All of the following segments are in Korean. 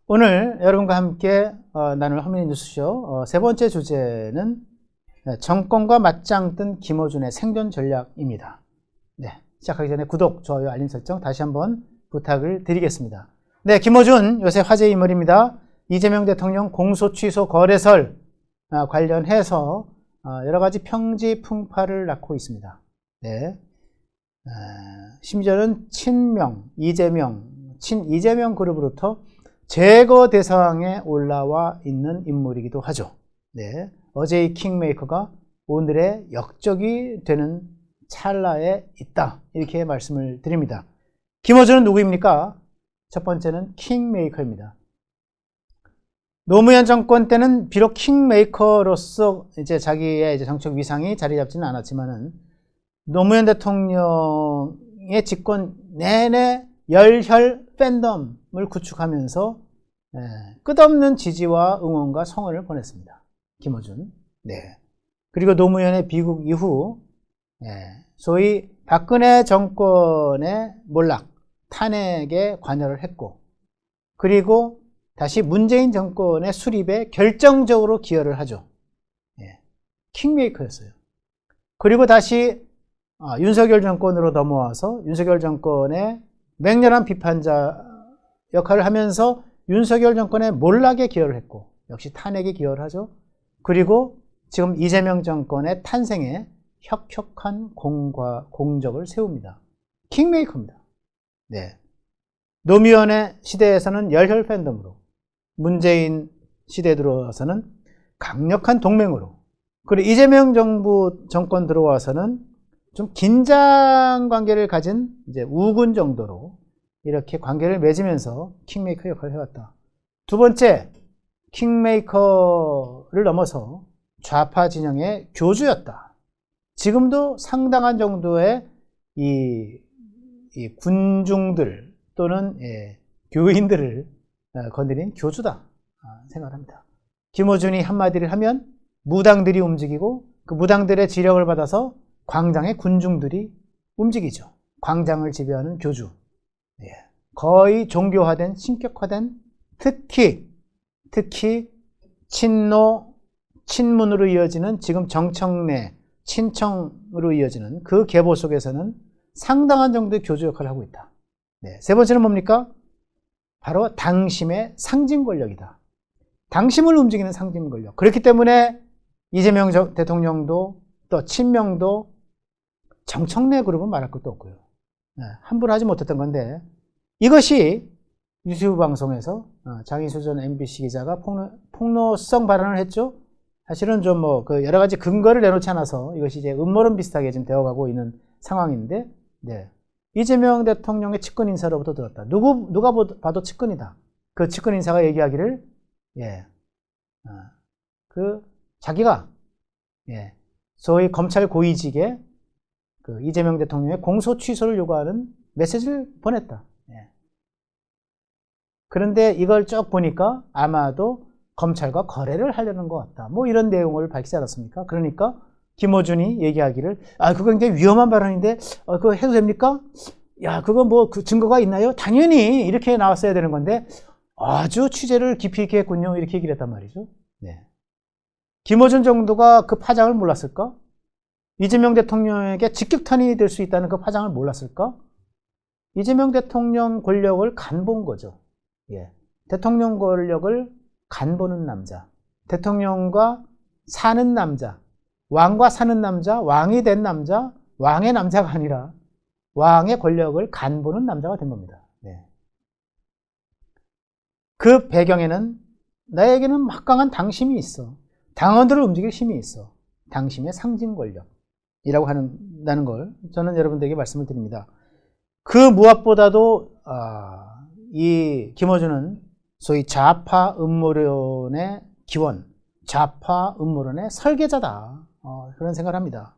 오늘 여러분과 함께 나눌 허민의 뉴스쇼 세 번째 주제는 정권과 맞짱 뜬 김어준의 생존 전략입니다. 네, 시작하기 전에 구독, 좋아요, 알림 설정 다시 한번 부탁을 드리겠습니다. 네, 김어준 요새 화제 인물입니다. 이재명 대통령 공소 취소 거래설 관련해서 여러 가지 평지 풍파를 낳고 있습니다. 네, 심지어는 친명, 이재명 그룹으로부터 제거 대상에 올라와 있는 인물이기도 하죠. 네, 어제의 킹메이커가 오늘의 역적이 되는 찰나에 있다, 이렇게 말씀을 드립니다. 김어준은 누구입니까? 첫 번째는 킹메이커입니다. 노무현 정권 때는 비록 킹메이커로서 이제 자기의 정책 위상이 자리 잡지는 않았지만은 노무현 대통령의 집권 내내 열혈 팬덤을 구축하면서 끝없는 지지와 응원과 성원을 보냈습니다. 김어준. 네. 그리고 노무현의 비국 이후 소위 박근혜 정권의 몰락, 탄핵에 관여를 했고, 그리고 다시 문재인 정권의 수립에 결정적으로 기여를 하죠. 킹메이커였어요. 그리고 다시 윤석열 정권으로 넘어와서 윤석열 정권의 맹렬한 비판자 역할을 하면서 윤석열 정권의 몰락에 기여를 했고, 역시 탄핵에 기여를 하죠. 그리고 지금 이재명 정권의 탄생에 혁혁한 공적을 세웁니다. 킹메이커입니다. 네. 노무현의 시대에서는 열혈 팬덤으로, 문재인 시대에 들어와서는 강력한 동맹으로, 그리고 이재명 정권 들어와서는 좀 긴장 관계를 가진 이제 우군 정도로 이렇게 관계를 맺으면서 킹메이커 역할을 해왔다. 두 번째, 킹메이커를 넘어서 좌파 진영의 교주였다. 지금도 상당한 정도의 이 군중들 또는 교인들을 건드린 교주다 생각합니다. 김어준이 한마디를 하면 무당들이 움직이고, 그 무당들의 지령을 받아서 광장의 군중들이 움직이죠. 광장을 지배하는 교주. 거의 종교화된, 신격화된, 특히 친문으로 이어지는 지금 정청래, 친청으로 이어지는 그 계보 속에서는 상당한 정도의 교주 역할을 하고 있다. 세 번째는 뭡니까? 바로 당심의 상징 권력이다. 당심을 움직이는 상징 권력. 그렇기 때문에 이재명 대통령도 또 친명도 정청래 그룹은 말할 것도 없고요. 함부로 하지 못했던 건데, 이것이 유튜브 방송에서 장인수 전 MBC 기자가 폭로성 발언을 했죠. 사실은 좀 여러 가지 근거를 내놓지 않아서 이것이 이제 음모론 비슷하게 지금 되어가고 있는 상황인데, 이재명 대통령의 측근 인사로부터 들었다. 누가 봐도 측근이다. 그 측근 인사가 얘기하기를, 자기가, 소위 검찰 고위직에 그 이재명 대통령의 공소 취소를 요구하는 메시지를 보냈다. 그런데 이걸 쭉 보니까 아마도 검찰과 거래를 하려는 것 같다. 뭐 이런 내용을 밝히지 않았습니까? 그러니까 김어준이 얘기하기를, 그거 굉장히 위험한 발언인데, 그거 해도 됩니까? 그거 그 증거가 있나요? 당연히 이렇게 나왔어야 되는 건데, 아주 취재를 깊이 있게 했군요. 이렇게 얘기를 했단 말이죠. 김어준 정도가 그 파장을 몰랐을까? 이재명 대통령에게 직격탄이 될 수 있다는 그 파장을 몰랐을까? 이재명 대통령 권력을 간본 거죠. 대통령 권력을 간보는 남자, 대통령과 사는 남자, 왕과 사는 남자, 왕이 된 남자, 왕의 남자가 아니라 왕의 권력을 간보는 남자가 된 겁니다. 그 배경에는 나에게는 막강한 당심이 있어. 당원들을 움직일 힘이 있어. 당심의 상징 권력이라고 한다는 걸 저는 여러분들에게 말씀을 드립니다. 그 무엇보다도 이 김어준은 소위 좌파 음모론의 기원, 좌파 음모론의 설계자다, 그런 생각을 합니다.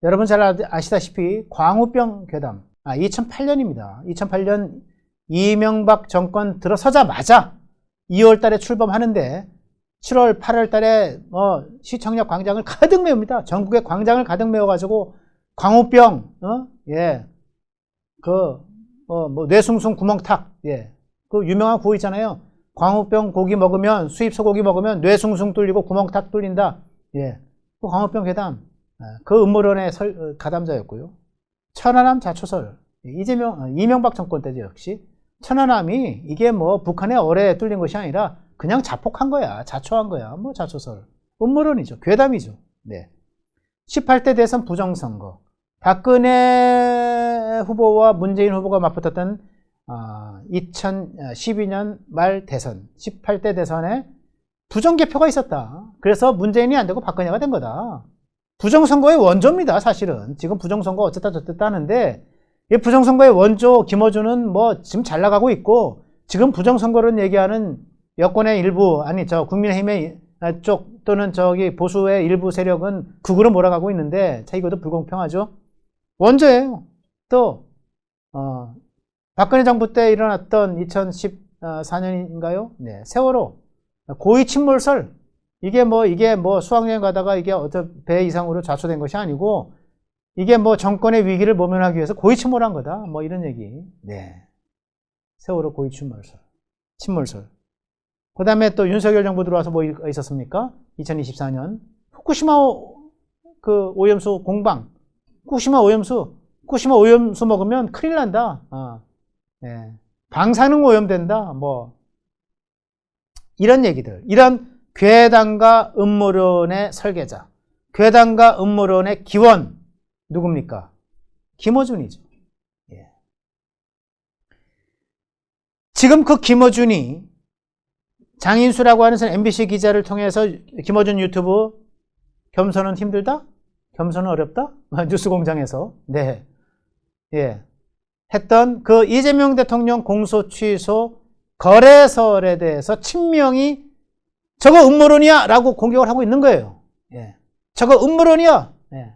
여러분 잘 아시다시피 광우병 괴담, 2008년입니다. 2008년 이명박 정권 들어서자마자 2월 달에 출범하는데 7월, 8월 달에 시청역 광장을 가득 메웁니다. 전국의 광장을 가득 메워가지고 광우병, 뇌숭숭 구멍탁, 그 유명한 구호 있잖아요. 광우병 고기 먹으면, 수입 소고기 먹으면 뇌 숭숭 뚫리고 구멍 탁 뚫린다. 예. 그 광우병 괴담. 그 음모론의 가담자였고요. 천안함 자초설. 이명박 정권 때죠, 역시. 천안함이 이게 뭐 북한의 어뢰에 뚫린 것이 아니라 그냥 자폭한 거야. 자초한 거야. 뭐 자초설. 음모론이죠. 괴담이죠. 네. 18대 대선 부정선거. 박근혜 후보와 문재인 후보가 맞붙었던 2012년 말 대선, 18대 대선에 부정개표가 있었다. 그래서 문재인이 안 되고 박근혜가 된 거다. 부정선거의 원조입니다, 사실은. 지금 부정선거 어쨌다 저쨌다 하는데, 이 부정선거의 원조 김어준은 뭐 지금 잘 나가고 있고, 지금 부정선거를 얘기하는 여권의 일부, 아니, 국민의힘의 쪽 또는 보수의 일부 세력은 극으로 몰아가고 있는데, 자, 이것도 불공평하죠. 원조예요. 또, 박근혜 정부 때 일어났던 2014년인가요? 네, 세월호. 고의 침몰설. 이게 뭐 수학여행 가다가 이게 어떤 배 이상으로 좌초된 것이 아니고, 이게 뭐 정권의 위기를 모면하기 위해서 고의 침몰한 거다. 뭐 이런 얘기. 네. 세월호 고의 침몰설. 그 다음에 또 윤석열 정부 들어와서 뭐 있었습니까? 2024년. 후쿠시마 오염수 공방. 후쿠시마 오염수 먹으면 큰일 난다. 네. 방사능 오염된다. 뭐. 이런 얘기들. 이런 괴담과 음모론의 설계자. 괴담과 음모론의 기원. 누굽니까? 김어준이죠. 예. 지금 그 김어준이 장인수라고 하는 MBC 기자를 통해서 김어준 유튜브 겸손은 힘들다? 겸손은 어렵다? 뉴스공장에서 네, 예, 했던 그 이재명 대통령 공소 취소 거래설에 대해서 친명이 저거 음모론이야 라고 공격을 하고 있는 거예요. 예. 저거 음모론이야. 예.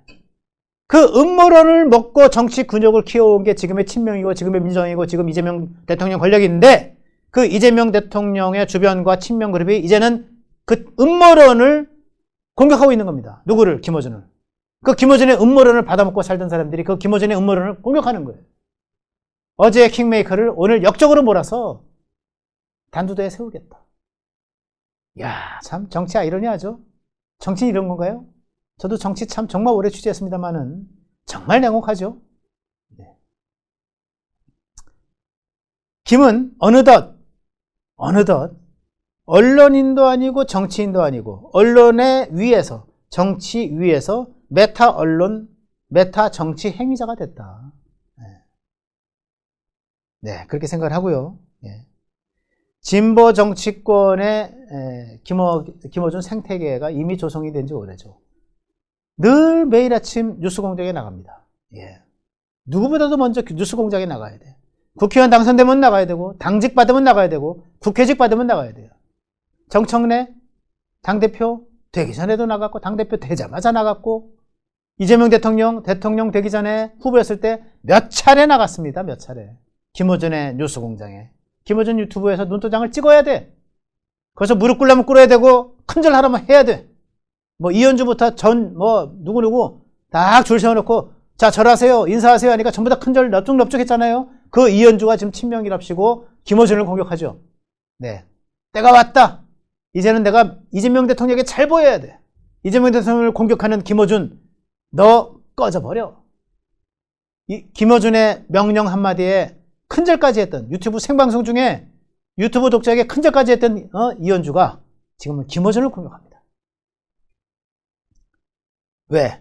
그 음모론을 먹고 정치 근육을 키워온 게 지금의 친명이고 지금의 민주당이고 지금 이재명 대통령 권력인데, 그 이재명 대통령의 주변과 친명 그룹이 이제는 그 음모론을 공격하고 있는 겁니다. 누구를? 김어준을. 그 김어준의 음모론을 받아먹고 살던 사람들이 그 김어준의 음모론을 공격하는 거예요. 어제의 킹메이커를 오늘 역적으로 몰아서 단두대에 세우겠다. 이야, 참 정치 아이러니하죠. 정치는 이런 건가요? 저도 정치 참 정말 오래 취재했습니다만은 정말 냉혹하죠. 네. 김은 어느덧 언론인도 아니고 정치인도 아니고 언론의 위에서, 정치 위에서 메타 언론, 메타 정치 행위자가 됐다. 네, 그렇게 생각을 하고요. 네. 진보 정치권의 김어준 생태계가 이미 조성이 된 지 오래죠. 늘 매일 아침 뉴스공장에 나갑니다. 예. 누구보다도 먼저 뉴스공장에 나가야 돼. 국회의원 당선되면 나가야 되고, 당직 받으면 나가야 되고, 국회직 받으면 나가야 돼요. 정청래 당대표 되기 전에도 나갔고, 당대표 되자마자 나갔고, 이재명 대통령 되기 전에 후보였을 때 몇 차례 나갔습니다. 몇 차례. 김어준의 뉴스공장에. 김어준 유튜브에서 눈도장을 찍어야 돼. 거기서 무릎 꿇려면 꿇어야 되고, 큰절하라면 해야 돼. 뭐 이현주부터 누구누구 딱 줄 세워놓고 자 절하세요 인사하세요 하니까 전부 다 큰절 넙죽넙죽 했잖아요. 그 이현주가 지금 친명이랍시고 김어준을 공격하죠. 네, 때가 왔다. 이제는 내가 이재명 대통령에게 잘 보여야 돼. 이재명 대통령을 공격하는 김어준, 너 꺼져버려. 이 김어준의 명령 한마디에 큰절까지 했던, 유튜브 생방송 중에 유튜브 독자에게 큰절까지 했던 이현주가 지금은 김어준을 공격합니다. 왜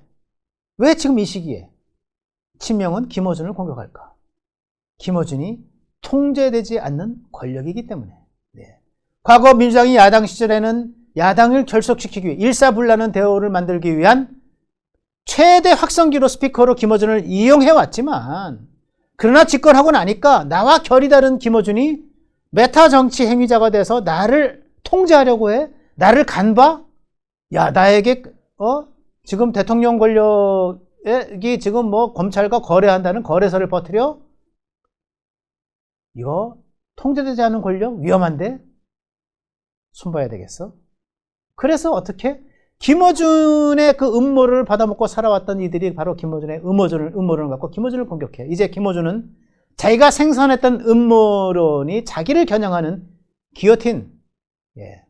지금 이 시기에 친명은 김어준을 공격할까? 김어준이 통제되지 않는 권력이기 때문에. 네. 과거 민주당이 야당 시절에는 야당을 결속시키기 위해 일사불란한 대우를 만들기 위한 최대 확성기로 스피커로 김어준을 이용해왔지만, 그러나 집권하고 나니까 나와 결이 다른 김어준이 메타 정치 행위자가 돼서 나를 통제하려고 해. 나를 간봐. 야, 나에게 지금 대통령 권력이 지금 뭐 검찰과 거래한다는 거래설을 퍼뜨려? 이거 통제되지 않은 권력 위험한데? 손봐야 되겠어? 그래서 어떻게? 김어준의 그 음모를 받아먹고 살아왔던 이들이 바로 김어준의 음모론을 갖고 김어준을 공격해. 이제 김어준은 자기가 생산했던 음모론이 자기를 겨냥하는 기어틴, 예.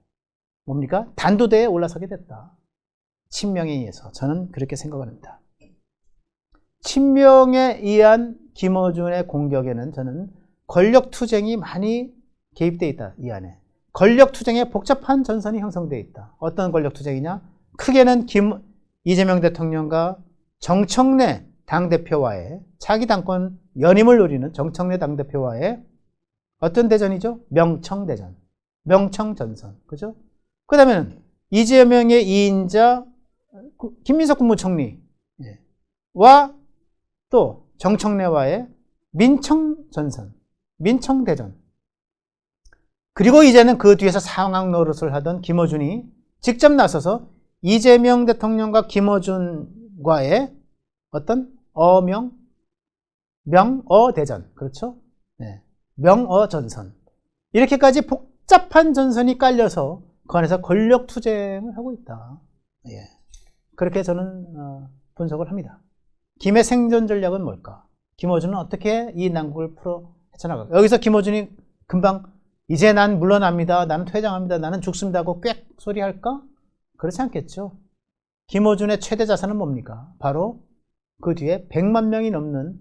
뭡니까? 단도대에 올라서게 됐다. 친명에 의해서. 저는 그렇게 생각을 합니다. 친명에 의한 김어준의 공격에는 저는 권력투쟁이 많이 개입되어 있다. 이 안에. 권력투쟁에 복잡한 전선이 형성되어 있다. 어떤 권력투쟁이냐? 크게는 이재명 대통령과 정청래 당대표와의 차기 당권 연임을 노리는 정청래 당대표와의 어떤 대전이죠? 명청대전. 명청전선. 그죠? 그 다음에는 이재명의 2인자 김민석 국무총리와 또 정청래와의 민청전선. 민청대전. 그리고 이제는 그 뒤에서 상황 노릇을 하던 김어준이 직접 나서서 이재명 대통령과 김어준과의 어떤 명어대전. 그렇죠? 네. 명어전선. 이렇게까지 복잡한 전선이 깔려서 그 안에서 권력투쟁을 하고 있다. 예. 그렇게 저는 분석을 합니다. 김의 생존 전략은 뭘까? 김어준은 어떻게 이 난국을 풀어 헤쳐나갈까? 여기서 김어준이 금방 이제 난 물러납니다. 나는 퇴장합니다. 나는 죽습니다 하고 꽥 소리 할까? 그렇지 않겠죠. 김어준의 최대 자산은 뭡니까? 바로 그 뒤에 100만 명이 넘는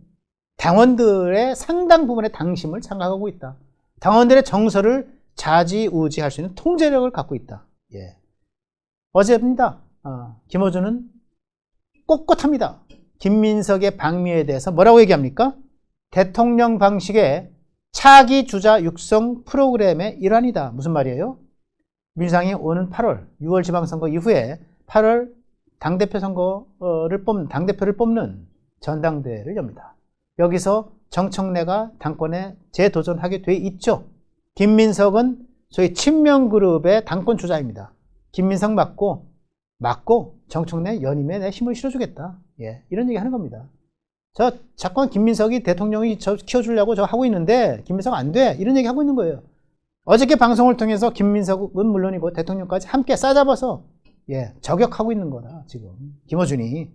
당원들의 상당 부분의 당심을 장악하고 있다. 당원들의 정서를 좌지우지할 수 있는 통제력을 갖고 있다. 예. 어제입니다. 김어준은 꼿꼿합니다. 김민석의 방미에 대해서 뭐라고 얘기합니까? 대통령 방식의 차기 주자 육성 프로그램의 일환이다. 무슨 말이에요? 민주당이 오는 8월, 6월 지방선거 이후에 8월 당대표를 뽑는 전당대회를 엽니다. 여기서 정청래가 당권에 재도전하게 돼 있죠. 김민석은 소위 친명그룹의 당권 주자입니다. 김민석 맞고 정청래 연임에 내 힘을 실어주겠다. 예, 이런 얘기 하는 겁니다. 저 자꾸 김민석이 대통령이 저 키워주려고 저 하고 있는데 김민석 안 돼. 이런 얘기 하고 있는 거예요. 어저께 방송을 통해서 김민석은 물론이고 대통령까지 함께 싸잡아서 예, 저격하고 있는 거다. 지금 김어준이.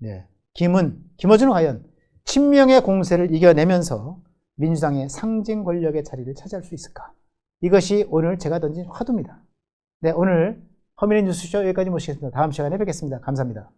예, 김어준은 과연 친명의 공세를 이겨내면서 민주당의 상징 권력의 자리를 차지할 수 있을까? 이것이 오늘 제가 던진 화두입니다. 네, 오늘 허민의 뉴스쇼 여기까지 모시겠습니다. 다음 시간에 뵙겠습니다. 감사합니다.